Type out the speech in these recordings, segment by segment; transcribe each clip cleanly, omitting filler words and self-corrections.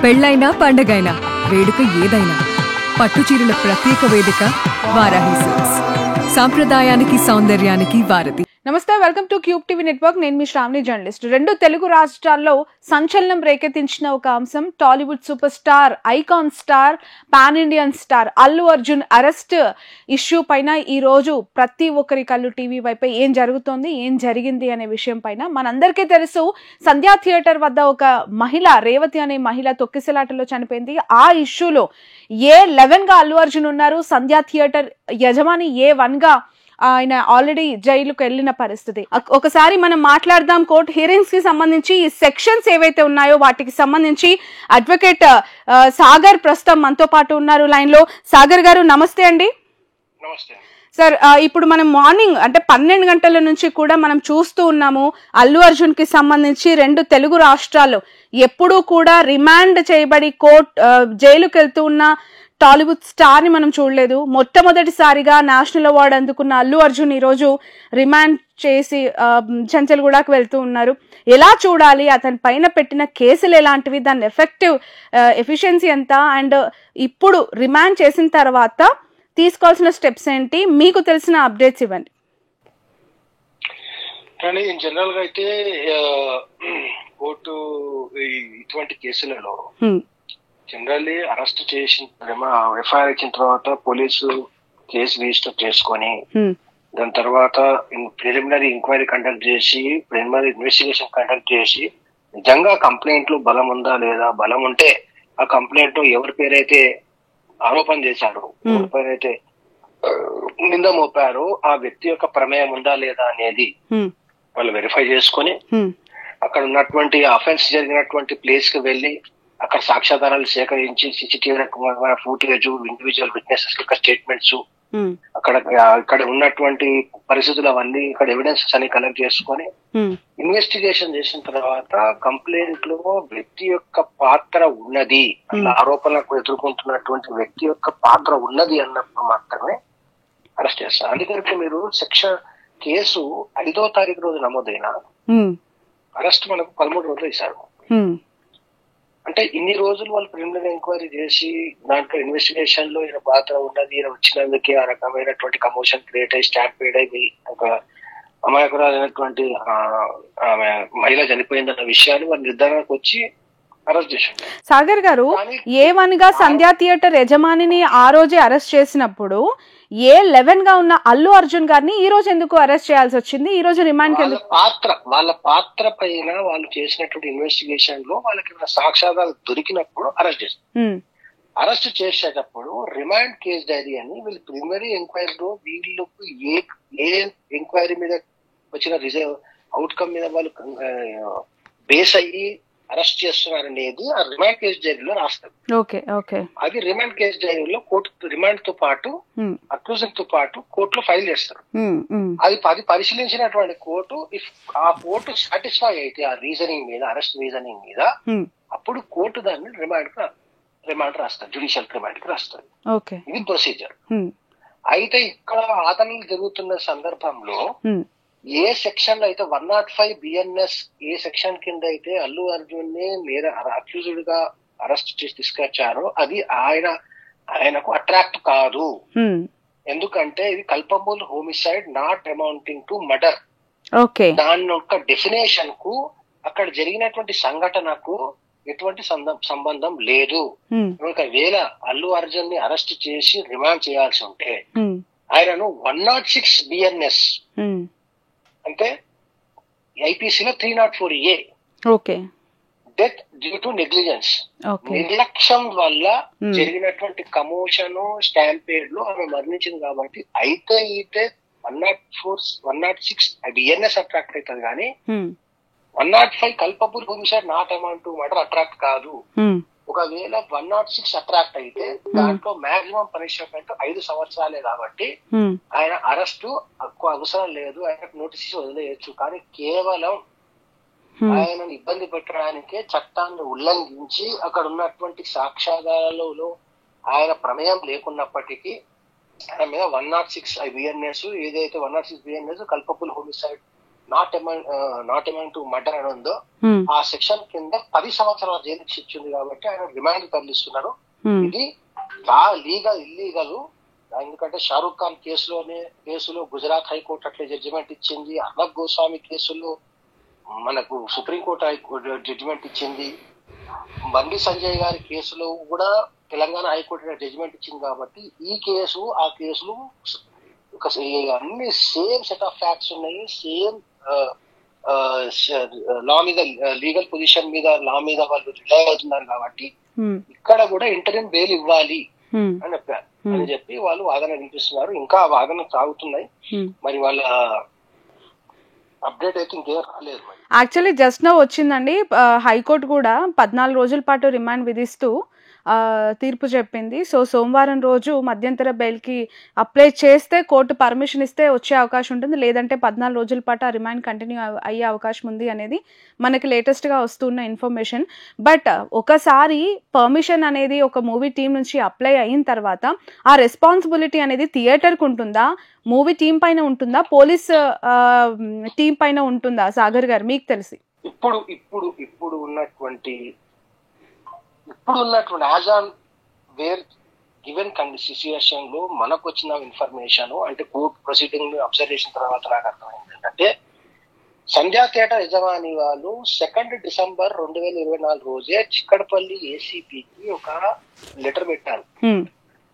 పెళ్ళైనా పండగైనా వేడుక ఏదైనా పట్టుచీరల ప్రత్యేక వేదిక వారాహి సిల్క్స్. సాంప్రదాయానికి సౌందర్యానికి వారధి. నమస్తే, welcome to cube TV network. నేను మీ శ్రావణి జర్నలిస్ట్. రెండు తెలుగు రాష్ట్రాల్లో సంచలనం రేకెత్తించిన ఒక అంశం, Tollywood super star, icon star, pan Indian star Allu Arjun arrest issue పైన ఈ రోజు ప్రతి ఒక్కరి కళ్ళు టీవీ వైపే ఏం జరుగుతోంది, ఏం జరిగింది అనే విషయం పైన. మనందరికీ తెలుసు, సంధ్యా థియేటర్ వద్ద ఒక మహిళ, రేవతి అనే మహిళ తొక్కిసలాటలో చనిపోయింది. ఆ ఇష్యూలో A11 గా అల్లు అర్జున్ ఉన్నారు. సంధ్యా థియేటర్ యజమాని A1 గా ఆయన ఆల్రెడీ జైలుకు వెళ్ళిన పరిస్థితి. ఒకసారి మనం మాట్లాడదాం. కోర్టు హియరింగ్స్ కి సంబంధించి ఈ సెక్షన్స్ ఏవైతే ఉన్నాయో వాటికి సంబంధించి అడ్వకేట్ సాగర్ ప్రస్తుతం మనతో పాటు ఉన్నారు లైన్ లో. సాగర్ గారు నమస్తే అండి. నమస్తే సార్, ఇప్పుడు మనం మార్నింగ్ అంటే 12 గంటల నుంచి కూడా మనం చూస్తూ ఉన్నాము, అల్లు అర్జున్ కి సంబంధించి రెండు తెలుగు రాష్ట్రాల్లో ఎప్పుడూ కూడా రిమాండ్ చేయబడి జైలుకి వెళ్తూ ఉన్న టాలీవుడ్ స్టార్ ని మనం చూడలేదు. మొట్టమొదటిసారిగా నేషనల్ అవార్డు అందుకున్న అల్లు అర్జున్ ఈ రోజు రిమాండ్ చేసి చెంచల్గూడకు వెళ్తూ ఉన్నారు. ఎలా చూడాలి, అతని పైన పెట్టిన కేసులు ఎలాంటివి, దాని ఎఫిషియన్సీ ఎంత, అండ్ ఇప్పుడు రిమాండ్ చేసిన తర్వాత తీసుకోవాల్సిన స్టెప్స్ ఏంటి, మీకు తెలిసిన అప్డేట్స్ ఇవ్వండి. కానీ జనరల్ గా అయితే కోర్టు ఇటువంటి కేసులలో జనరల్లీ అరెస్ట్ చేసిన ఎఫ్ఐఆర్ ఇచ్చిన తర్వాత పోలీసు కేసు రిజిస్టర్ చేసుకొని దాని తర్వాత ప్రిలిమినరీ ఎంక్వైరీ కండక్ట్ చేసి, ప్రిలిమినరీ ఇన్వెస్టిగేషన్ కండక్ట్ చేసి, నిజంగా కంప్లైంట్ లో బలం ఉందా లేదా, బలం ఉంటే ఆ కంప్లైంట్ లో ఎవరి పేరైతే ఆరోపణ చేశారు, ఎవరి పేరైతే నింద మోపారు, ఆ వ్యక్తి యొక్క ప్రమేయం ఉందా లేదా అనేది వాళ్ళు వెరిఫై చేసుకొని అక్కడ ఉన్నటువంటి అఫెన్స్ జరిగినటువంటి ప్లేస్ కి వెళ్లి అక్కడ సాక్ష్యాధారాలు సేకరించి, సీసీటీవీ ఫుటేజ్, ఇండివిజువల్ విట్నెసెస్ యొక్క స్టేట్మెంట్స్, ఇక్కడ ఉన్నటువంటి పరిస్థితులు అవన్నీ ఇక్కడ ఎవిడెన్సెస్ అని కలెక్ట్ చేసుకొని ఇన్వెస్టిగేషన్ చేసిన తర్వాత కంప్లైంట్ లో వ్యక్తి యొక్క పాత్ర ఉన్నది, అలా ఆరోపణలకు ఎదుర్కొంటున్నటువంటి వ్యక్తి యొక్క పాత్ర ఉన్నది అన్నప్పుడు మాత్రమే అరెస్ట్ చేస్తారు. అందుకని మీరు కేసు 5వ తారీఖు రోజు నమోదైన అరెస్ట్ మనకు 13 రోజులు ఇచ్చారు. అంటే ఇన్ని రోజులు వాళ్ళు ప్రిలిమినరీ ఎంక్వైరీ చేసి దాంట్లో ఇన్వెస్టిగేషన్ లో ఈయన పాత్ర ఉన్నది, ఈయన వచ్చినందుకే ఆ రకమైనటువంటి కమోషన్ క్రియేట్ అయ్యి స్టాంపేడ్ అయ్యి ఒక అమాయకురాలైనటువంటి ఆమె మహిళ చనిపోయిందన్న విషయాన్ని వాళ్ళు నిర్ధారణకు వచ్చి అరెస్ట్ చేశారు. సాగర్ గారు, A1 గా సంధ్యా థియేటర్ యజమానిని ఆ రోజే అరెస్ట్ చేసినప్పుడు A11 గా ఉన్న అల్లు అర్జున్ గారిని ఈ రోజు ఎందుకు అరెస్ట్ చేయాల్సి వచ్చింది? ఈ రోజు రిమాండ్ వాళ్ళ పాత్ర పైన వాళ్ళు చేసినటువంటి ఇన్వెస్టిగేషన్ లో వాళ్ళకి సాక్ష్యాధారాలు దొరికినప్పుడు అరెస్ట్ చేస్తారు. అరెస్ట్ చేసేటప్పుడు రిమాండ్ కేస్ డైరీ అని వీళ్ళు ప్రిలిమినరీ ఎంక్వైరీలో వీళ్ళకు ఏ ఎంక్వైరీ మీద వచ్చిన అవుట్కమ్ మీద వాళ్ళు బేస్ అయ్యి అరెస్ట్ చేస్తున్నారనేది ఆ రిమాండ్ కేసు డైరీలో రాస్తారు. అది రిమాండ్ కేసు డైరీలో కోర్టు రిమాండ్ తో పాటు అక్యూజన్ తో పాటు కోర్టులో ఫైల్ చేస్తారు. అది పరిశీలించినటువంటి కోర్టు, ఆ కోర్టు సాటిస్ఫై అయితే ఆ రీజనింగ్ మీద, అరెస్ట్ రీజనింగ్ మీద, అప్పుడు కోర్టు దాన్ని రిమాండ్ రాస్తారు, జ్యుడిషియల్ రిమాండ్ కి రాస్తారు. ఇది ప్రొసీజర్. అయితే ఇక్కడ ఆదరణలు జరుగుతున్న సందర్భంలో ఏ సెక్షన్ లో అయితే 105 BNS ఏ సెక్షన్ కింద అయితే అల్లు అర్జున్ ని అక్యూజ్డ్ గా అరెస్ట్ చేసి తీసుకొచ్చారో అది ఆయనకు అట్రాక్ట్ కాదు. ఎందుకంటే ఇది culpable homicide not amounting to murder. దాని యొక్క డెఫినేషన్ కు అక్కడ జరిగినటువంటి సంఘటనకు ఎటువంటి సంబంధం లేదు. ఒకవేళ అల్లు అర్జున్ ని అరెస్ట్ చేసి రిమాండ్ చేయాల్సి ఉంటే ఆయనను 106 BNS అంటే ఐపీసీలో 304A death due to negligence, నిర్లక్ష్యం వల్ల జరిగినటువంటి కమోషన్ స్టాంపేడ్ లో ఆమె మరణించింది కాబట్టి అయితే 106 BNS అట్రాక్ట్ అవుతుంది కానీ 105 culpable homicide not amount to murder attract కాదు. ఒకవేళ 106 అట్రాక్ట్ అయితే దాంట్లో మాక్సిమం పనిష్మెంట్ 5 సంవత్సరాలే కాబట్టి ఆయన అరెస్టు ఎక్కువ అవసరం లేదు, ఆయనకు నోటీస్ వదిలేయచ్చు. కానీ కేవలం ఆయనను ఇబ్బంది పెట్టడానికే చట్టాన్ని ఉల్లంఘించి అక్కడ ఉన్నటువంటి సాక్ష్యాధారాలలో ఆయన ప్రమేయం లేకున్నప్పటికీ ఆయన మీద 106 BNS ఏదైతే 106 BNS culpable homicide not amine to murder అని ఉందో ఆ సెక్షన్ కింద 10 సంవత్సరాల జైలు శిక్ష ఉంది కాబట్టి ఆయన రిమాండ్ తరలిస్తున్నారు. ఇది ఇల్లీగల్. ఎందుకంటే షారూక్ ఖాన్ కేసులో గుజరాత్ హైకోర్టు అట్లే జడ్జిమెంట్ ఇచ్చింది. అర్నబ్ గోస్వామి కేసులో మనకు సుప్రీంకోర్టు జడ్జిమెంట్ ఇచ్చింది. బండి సంజయ్ గారి కేసులో కూడా తెలంగాణ హైకోర్టు జడ్జిమెంట్ ఇచ్చింది. కాబట్టి ఈ కేసు ఆ కేసులు అన్ని సేమ్ సెట్ ఆఫ్ ఫ్యాక్ట్స్ ఉన్నాయి. సేమ్ లా మీద లీగల్ పొజిషన్ మీద లా మీద వాళ్ళు రిలై అవుతున్నారు. కాబట్టి ఇక్కడ కూడా ఇంటరిమ్ బెయిల్ ఇవ్వాలి అని చెప్పి వాళ్ళు వాదన వినిపిస్తున్నారు. ఇంకా వాదన సాగుతున్నాయి. మరి వాళ్ళ అప్డేట్ అయితే ఇంకేం రాలేదు. యాక్చువల్లీ జస్ట్ నో వచ్చిందండి. హైకోర్టు కూడా 14 రోజుల పాటు రిమాండ్ విధిస్తూ తీర్పు చెప్పింది. సో సోమవారం రోజు మధ్యంతర బెయిల్కి అప్లై చేస్తే కోర్టు పర్మిషన్ ఇస్తే వచ్చే అవకాశం ఉంటుంది. లేదంటే 14 రోజుల పాటు ఆ రిమాండ్ కంటిన్యూ అయ్యే అవకాశం ఉంది అనేది మనకి లేటెస్ట్గా వస్తున్న ఇన్ఫర్మేషన్. బట్ ఒకసారి పర్మిషన్ అనేది ఒక మూవీ టీం నుంచి అప్లై అయిన తర్వాత ఆ రెస్పాన్సిబిలిటీ అనేది థియేటర్కి ఉంటుందా, మూవీ టీం పైన ఉంటుందా, పోలీస్ టీం పైన ఉంటుందా? సాగర్ గారు మీకు తెలిసి ఇప్పుడు ఉన్నటువంటి as on wear given situation లో మనకు వచ్చిన ఇన్ఫర్మేషన్ అంటే కోర్ట్ ప్రొసీడింగ్ అబ్జర్వేషన్ తర్వాత నాకు అర్థమైంది ఏంటంటే సంధ్యా థియేటర్ యజమాని వాళ్ళు 2 డిసెంబర్ 2024 రోజే చిక్కడపల్లి ఏసీపీకి ఒక లెటర్ పెట్టారు.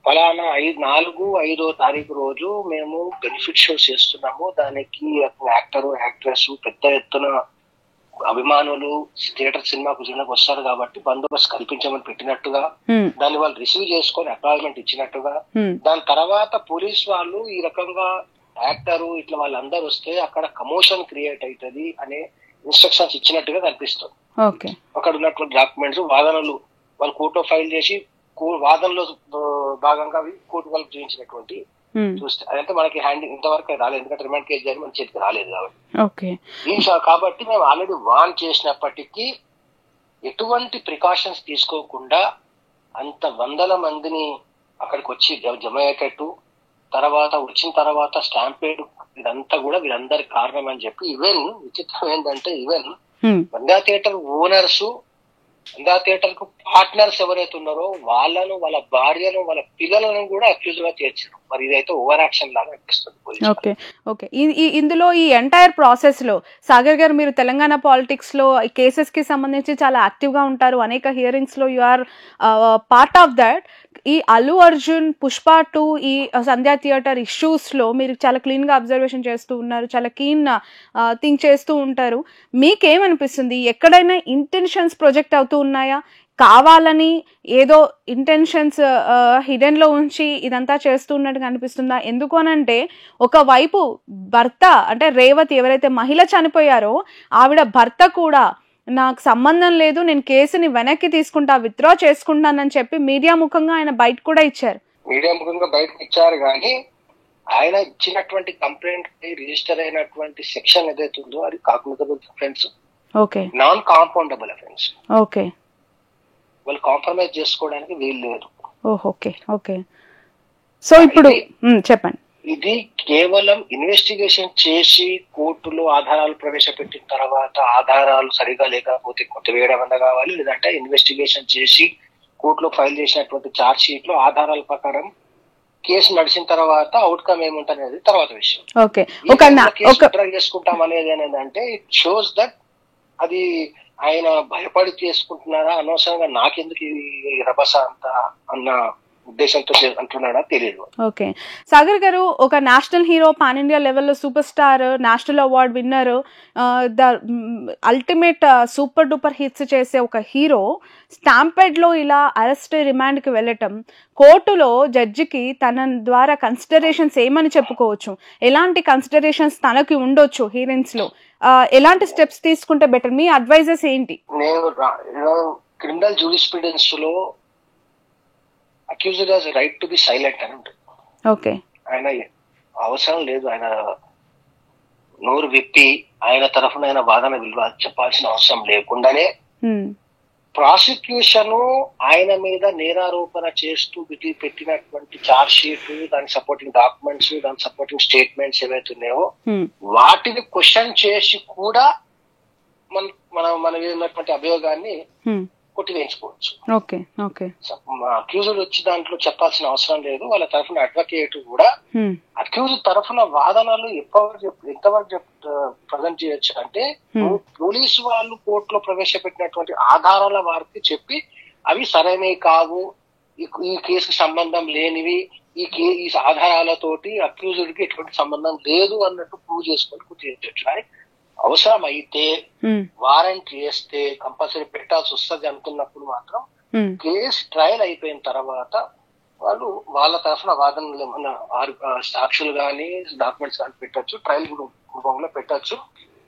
ఫలానా 4-5వ తారీఖు రోజు మేము బెనిఫిట్ షో చేస్తున్నాము. దానికి యాక్టర్ యాక్ట్రెస్ పెద్ద ఎత్తున అభిమానులు థియేటర్ సినిమాకు చూడడానికి వస్తారు కాబట్టి బందోబస్తు కల్పించమని పెట్టినట్టుగా దాన్ని వాళ్ళు రిసీవ్ చేసుకొని అపాయింట్మెంట్ ఇచ్చినట్టుగా, దాని తర్వాత పోలీస్ వాళ్ళు ఈ రకంగా యాక్టర్ ఇట్లా వాళ్ళందరూ వస్తే అక్కడ కమోషన్ క్రియేట్ అవుతుంది అనే ఇన్స్ట్రక్షన్స్ ఇచ్చినట్టుగా కనిపిస్తుంది. అక్కడ ఉన్నటువంటి డాక్యుమెంట్స్ వాదనలు వాళ్ళు కోర్టులో ఫైల్ చేసి వాదనలో భాగంగా కోర్టు వాళ్ళకి చూపించినటువంటి చూస్తే అదంటే మనకి హ్యాండింగ్ ఇంతవరకు రాలేదు. ఎందుకంటే రిమాండ్ కేసు జరిగి మన చేతికి రాలేదు కాబట్టి మేము ఆల్రెడీ వార్న్ చేసినప్పటికీ ఎటువంటి ప్రికాషన్స్ తీసుకోకుండా అంత వందల మందిని అక్కడికి వచ్చి జమ అయ్యేటట్టు తర్వాత వచ్చిన తర్వాత స్టాంపేడ్ ఇదంతా కూడా వీళ్ళందరి కారణం అని చెప్పి ఈవెన్ విచిత్రం ఏంటంటే ఈవెన్ బంగా థియేటర్ ఓనర్స్ బంగా థియేటర్ కు పార్ట్నర్స్ ఎవరైతే ఉన్నారో వాళ్ళను వాళ్ళ భార్యను వాళ్ళ పిల్లలను కూడా అక్యూజ్ గా చేర్చారు. మరి ఇదైతే ఓవర్ యాక్షన్ లాగా అనిపిస్తుంది. ఓకే ఇందులో ఈ ఎంటైర్ ప్రాసెస్ లో సాగర్ గారు మీరు తెలంగాణ పాలిటిక్స్ లో కేసెస్ కి సంబంధించి చాలా యాక్టివ్ గా ఉంటారు. అనేక హియరింగ్స్ లో you are part of that. ఈ అల్లు అర్జున్ పుష్ప 2 ఈ సంధ్యా థియేటర్ ఇష్యూస్ లో మీరు చాలా క్లీన్ గా అబ్జర్వేషన్ చేస్తూ ఉన్నారు, చాలా కీన్ థింక్ చేస్తూ ఉంటారు. మీకేమనిపిస్తుంది? ఎక్కడైనా ఇంటెన్షన్స్ ప్రొజెక్ట్ అవుతూ ఉన్నాయా? కావాలని ఏదో ఇంటెన్షన్స్ హిడెన్ లో ఉంచి ఇదంతా చేస్తున్నట్టుగా అనిపిస్తుందా? ఎందుకు అనంటే ఒకవైపు భర్త అంటే రేవతి ఎవరైతే మహిళ చనిపోయారో ఆవిడ భర్త కూడా నాకు సంబంధం లేదు, నేను కేసుని వెనక్కి తీసుకుంటా, విత్డ్రా చేసుకుంటానని చెప్పి మీడియా ముఖంగా ఆయన బయట కూడా ఇచ్చారు. మీడియా ముఖంగా బయటకు ఇచ్చారు కానీ ఆయన ఇచ్చినటువంటి కంప్లైంట్ రిజిస్టర్ అయినటువంటి సెక్షన్ ఏదైతే ఉందో అది cognizable offence, non compoundable offence. Okay, వాళ్ళు కాంప్రమైజ్ చేసుకోవడానికి వీలు లేదు. ఓకే. సో ఇప్పుడు చెప్పండి. ఇది కేవలం ఇన్వెస్టిగేషన్ చేసి కోర్టులో ఆధారాలు ప్రవేశపెట్టిన తర్వాత ఆధారాలు సరిగా లేకపోతే కొట్టివేయడం అన్న కావాలి, లేదంటే ఇన్వెస్టిగేషన్ చేసి కోర్టులో ఫైల్ చేసినటువంటి ఛార్జ్ షీట్ లో ఆధారాల ప్రకారం కేసు నడిచిన తర్వాత అవుట్కమ్ ఏముంటుంది అనేది తర్వాత విషయం. చేసుకుంటాం అనేది అంటే ఇట్ షోస్ దట్ అది ఆయన భయపడి చేసుకుంటున్నారా, అనవసరంగా నాకెందుకు ఈ రభస అంత అన్న ఉద్దేశంతో అంటున్నాడా తెలియదు. ఓకే, సాగర్ గారు ఒక నేషనల్ హీరో, పాన్ ఇండియా లెవెల్లో super star, national award winner, the ultimate super duper hits చేసే ఒక హీరో స్టాంపెడ్ లో ఇలా అరెస్ట్ రిమాండ్ కి వెళ్ళటం, కోర్టులో జడ్జికి తన ద్వారా కన్సిడరేషన్స్ ఏమని చెప్పుకోవచ్చు, ఎలాంటి కన్సిడరేషన్స్ తనకి ఉండొచ్చు హీరోయిన్స్ లో, ఎలాంటి స్టెప్స్ తీసుకుంటే బెటర్, మీ అడ్వైజెస్ ఏంటి? నేను క్రిమినల్ జ్యూరిస్ప్రుడెన్స్ లో accused has right to be silent అని ఉంటుంది. ఓకే, ఆయన అవసరం లేదు ఆయన నోరు విప్పి ఆయన తరఫున ఆయన వాదన విలువ చెప్పాల్సిన అవసరం లేకుండానే ప్రాసిక్యూషన్ ఆయన మీద నేరారోపణ చేస్తూ పెట్టినటువంటి చార్జ్ షీట్, దానికి సపోర్టింగ్ డాక్యుమెంట్స్, దానికి సపోర్టింగ్ స్టేట్మెంట్స్ ఏవైతే ఉన్నాయో వాటిని క్వశ్చన్ చేసి కూడా మన మీద ఉన్నటువంటి అభియోగాన్ని కొట్టివేయించుకోవచ్చు. అక్యూజ్డ్ వచ్చి దాంట్లో చెప్పాల్సిన అవసరం లేదు. వాళ్ళ తరఫున అడ్వకేట్ కూడా అక్యూజ్డ్ తరఫున వాదనలు ఎంతవరకు ప్రజెంట్ చేయొచ్చు అంటే పోలీసు వాళ్ళు కోర్టులో ప్రవేశపెట్టినటువంటి ఆధారాల వారికి చెప్పి అవి సరైనవి కావు, ఈ కేసుకు సంబంధం లేనివి, ఈ ఆధారాలతోటి అక్యూజ్డ్ కి ఎటువంటి సంబంధం లేదు అన్నట్టు ప్రూవ్ చేసుకొని కూర్చోవచ్చు. కానీ అవసరం అయితే వారెంట్ చేస్తే కంపల్సరీ పెట్టాల్సి వస్తుంది అనుకున్నప్పుడు మాత్రం కేసు ట్రయల్ అయిపోయిన తర్వాత వాళ్ళు వాళ్ళ తరఫున వాదనలు ఏమన్నా సాక్షులు కానీ డాక్యుమెంట్స్ కానీ పెట్టచ్చు, ట్రయల్ రూపంలో పెట్టచ్చు.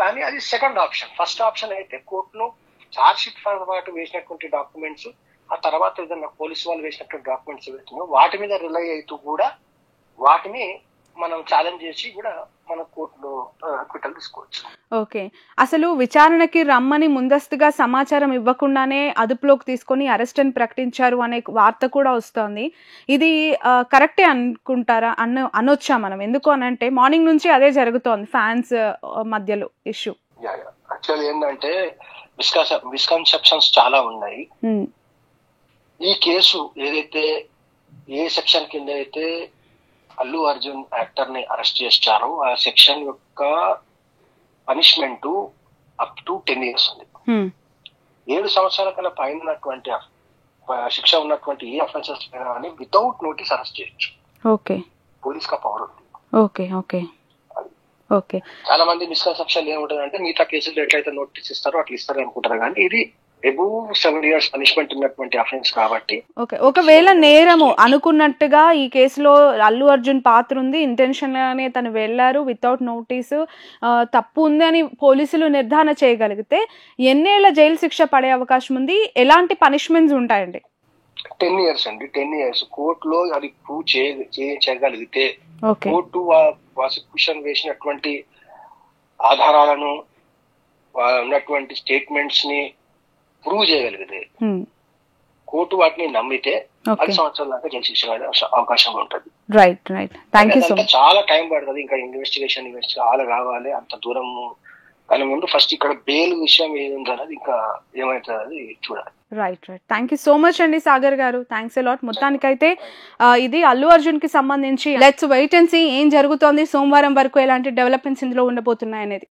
కానీ అది సెకండ్ ఆప్షన్. ఫస్ట్ ఆప్షన్ అయితే కోర్టులో చార్జ్ షీట్ పాటు వేసినటువంటి డాక్యుమెంట్స్, ఆ తర్వాత ఏదైనా పోలీసు వాళ్ళు వేసినటువంటి డాక్యుమెంట్స్ వేస్తున్నాం వాటి మీద రిలై అవుతూ కూడా వాటిని మనం ఛాలెంజ్ చేసి కూడా మన కోర్టులో అక్విటల్ తీసుకోవచ్చు. ఓకే, అసలు విచారణకి రమ్మని ముందస్తుగా సమాచారం ఇవ్వకుండానే అదుపులోకి తీసుకొని అరెస్ట్ అని ప్రకటించారు అనే వార్త కూడా వస్తోంది. ఇది కరెక్టే అనుకుంటారా? అనొచ్చా మనం? ఎందుకు అనంటే మార్నింగ్ నుంచి అదే జరుగుతోంది ఫ్యాన్స్ మధ్యలో ఇష్యూ. యాక్చువల్ ఏంటంటే మిస్కన్సెప్షన్స్ చాలా ఉన్నాయి. ఈ కేసు ఏదైతే ఏ సెక్షన్ కింద అయితే అల్లు అర్జున్ యాక్టర్ ని అరెస్ట్ చేశారు ఆ సెక్షన్ యొక్క పనిష్మెంట్ అప్ టు 10 years ఉంది. 7 సంవత్సరాల కన్నా పైన ఉన్నటువంటి శిక్ష ఉన్నటువంటి ఏ అఫెన్సెస్ అని వితౌట్ నోటీస్ అరెస్ట్ చేయొచ్చు. పోలీస్ కా పవర్ ఉంది. చాలా మంది మిస్కన్సెప్షన్ ఏముంటుంది అంటే మిగతా కేసులు ఎట్లయితే నోటీస్ ఇస్తారో అట్లా ఇస్తారు అనుకుంటారు, కానీ ఇది అబౌవ్ 7 years పనిష్మెంట్ ఉన్నటువంటి అఫెన్స్ కాబట్టి. ఒకవేళ నేరము అనుకున్నట్టుగా ఈ కేసులో అల్లు అర్జున్ పాత్ర ఉంది, ఇంటెన్షన్ గానే తను వెళ్లారు, వితౌట్ నోటీస్ తప్పు ఉంది అని పోలీసులు నిర్ధారణ చేయగలిగితే ఎన్నేళ్ల జైలు శిక్ష పడే అవకాశం ఉంది? ఎలాంటి పనిష్మెంట్స్ ఉంటాయండి? 10 years అండి. 10 years కోర్టులో అది ప్రూవ్ చేయగలిగితే, కోర్టు ప్రాసిక్యూషన్ వేసినటువంటి ఆధారాలను ఉన్నటువంటి స్టేట్మెంట్స్ ని ప్రూవ్ చేయగలిగితే, కోర్టు వాటిని నమ్మితే 10 సంవత్సరాల దాకా జైలు శిక్ష అవకాశం ఉంటుంది. చాలా టైం పడుతుంది, ఇంకా ఇన్వెస్టిగేషన్ చాలా కావాలి, అంత దూరం. కానీ ముందు ఫస్ట్ ఇక్కడ బెయిల్ విషయం ఏముంది అనేది ఇంకా ఏమవుతుంది అది చూడాలి. Right. Thank you so much అండి సాగర్ గారు, థ్యాంక్స్ అలాట్. మొత్తానికైతే ఇది అల్లు అర్జున్ కి సంబంధించి లెట్స్ వెయిట్ అండ్ సీ ఏం జరుగుతోంది, సోమవారం వరకు ఎలాంటి డెవలప్మెంట్స్ ఇందులో ఉండబోతున్నాయి అనేది.